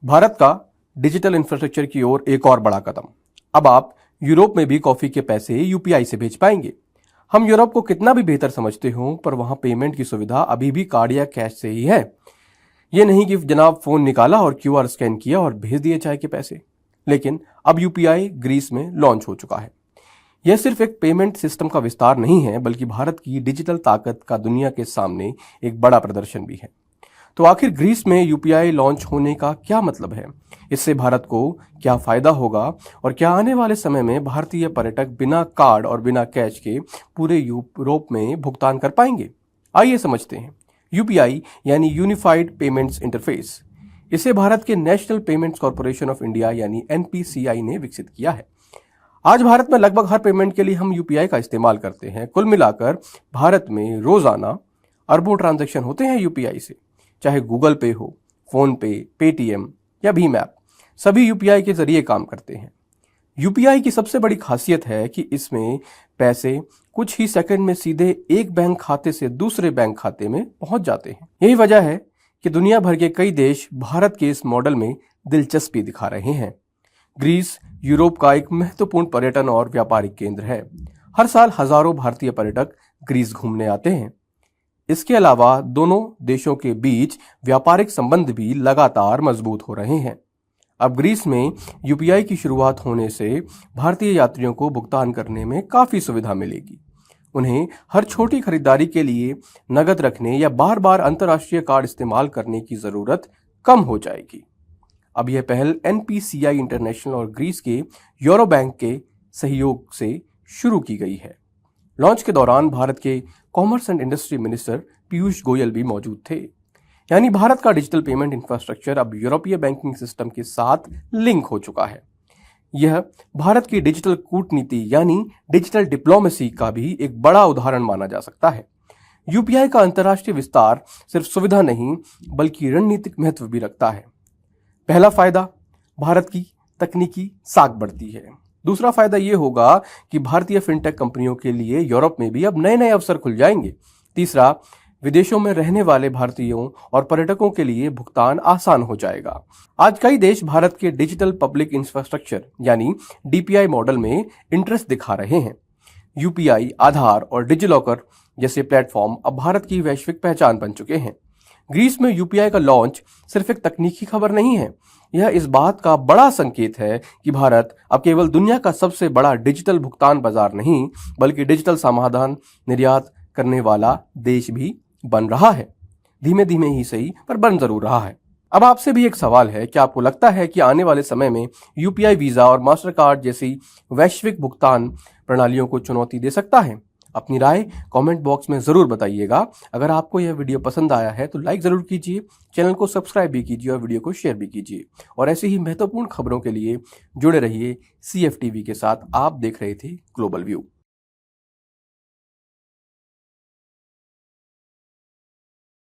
भारत का digital infrastructure की ओर एक और बड़ा कदम। अब आप यूरोप में भी कॉफी के पैसे यूपीआई से भेज पाएंगे। हम यूरोप को कितना भी बेहतर समझते हो, पर वहां पेमेंट की सुविधा अभी भी कार्ड या कैश से ही है। ये नहीं कि जनाब फोन निकाला और क्यूआर स्कैन किया और भेज दिए चाय के पैसे। लेकिन अब यूपीआई ग्रीस में लॉन्च हो चुका है। यह सिर्फ एक पेमेंट सिस्टम का विस्तार नहीं है, बल्कि भारत की डिजिटल ताकत का दुनिया के सामने एक बड़ा प्रदर्शन भी है। तो आखिर ग्रीस में यूपीआई लॉन्च होने का क्या मतलब है? इससे भारत को क्या फायदा होगा और क्या आने वाले समय में भारतीय पर्यटक बिना कार्ड और बिना कैश के पूरे यूरोप में भुगतान कर पाएंगे? आइए समझते हैं। यूपीआई यानी यूनिफाइड पेमेंट्स इंटरफेस। इसे भारत के national payments corporation of India यानी एनपीसीआई ने विकसित किया है। आज भारत में लगभग हर पेमेंट के लिए हम यूपीआई का इस्तेमाल करते हैं। कुल मिलाकर भारत में रोजाना अरबों ट्रांजैक्शन होते हैं यूपीआई से। चाहे गूगल पे हो, फोन पे, पेटीएम या भीम ऐप, सभी यूपीआई के जरिए काम करते हैं। यूपीआई की सबसे बड़ी खासियत है कि इसमें पैसे कुछ ही सेकंड में सीधे एक बैंक खाते से दूसरे बैंक खाते में पहुंच जाते हैं। यही वजह है कि दुनिया भर के कई देश भारत के इस मॉडल में दिलचस्पी दिखा रहे हैं। ग्रीस यूरोप का एक महत्वपूर्ण पर्यटन और व्यापारिक केंद्र है। हर साल हजारों भारतीय पर्यटक ग्रीस घूमने आते हैं। इसके अलावा दोनों देशों के बीच व्यापारिक संबंध भी लगातार मजबूत हो रहे हैं। अब ग्रीस में यूपीआई की शुरुआत होने से भारतीय यात्रियों को भुगतान करने में काफी सुविधा मिलेगी। उन्हें हर छोटी खरीदारी के लिए नकद रखने या बार बार अंतर्राष्ट्रीय कार्ड इस्तेमाल करने की जरूरत कम हो जाएगी। अब यह पहल एनपीसीआई इंटरनेशनल और ग्रीस के यूरो बैंक के सहयोग से शुरू की गई है। लॉन्च के दौरान भारत के commerce and industry minister Piyush Goyal भी मौजूद थे। यानी भारत का डिजिटल पेमेंट इंफ्रास्ट्रक्चर अब यूरोपीय बैंकिंग सिस्टम के साथ लिंक हो चुका है। यह भारत की डिजिटल कूटनीति यानी डिजिटल डिप्लोमेसी का भी एक बड़ा उदाहरण माना जा सकता है। यूपीआई का अंतर्राष्ट्रीय विस्तार सिर्फ सुविधा नहीं, बल्कि रणनीतिक महत्व भी रखता है। पहला फायदा, भारत की तकनीकी साख बढ़ती है। दूसरा फायदा यह होगा कि भारतीय फिनटेक कंपनियों के लिए यूरोप में भी अब नए नए अवसर खुल जाएंगे। तीसरा, विदेशों में रहने वाले भारतीयों और पर्यटकों के लिए भुगतान आसान हो जाएगा। आज कई देश भारत के डिजिटल पब्लिक इंफ्रास्ट्रक्चर यानी डीपीआई मॉडल में इंटरेस्ट दिखा रहे हैं। यूपीआई, आधार और डिजिलॉकर जैसे प्लेटफॉर्म अब भारत की वैश्विक पहचान बन चुके हैं। ग्रीस में यूपीआई का लॉन्च सिर्फ एक तकनीकी खबर नहीं है, यह इस बात का बड़ा संकेत है कि भारत अब केवल दुनिया का सबसे बड़ा डिजिटल भुगतान बाजार नहीं, बल्कि डिजिटल समाधान निर्यात करने वाला देश भी बन रहा है। धीमे धीमे ही सही, पर बन जरूर रहा है। अब आपसे भी एक सवाल है, क्या आपको लगता है कि आने वाले समय में यूपीआई वीजा और मास्टर कार्ड जैसी वैश्विक भुगतान प्रणालियों को चुनौती दे सकता है? अपनी राय कमेंट बॉक्स में जरूर बताइएगा। अगर आपको यह वीडियो पसंद आया है तो लाइक जरूर कीजिए, चैनल को सब्सक्राइब भी कीजिए और वीडियो को शेयर भी कीजिए। और ऐसे ही महत्वपूर्ण खबरों के लिए जुड़े रहिए CFTV के साथ। आप देख रहे थे ग्लोबल व्यू।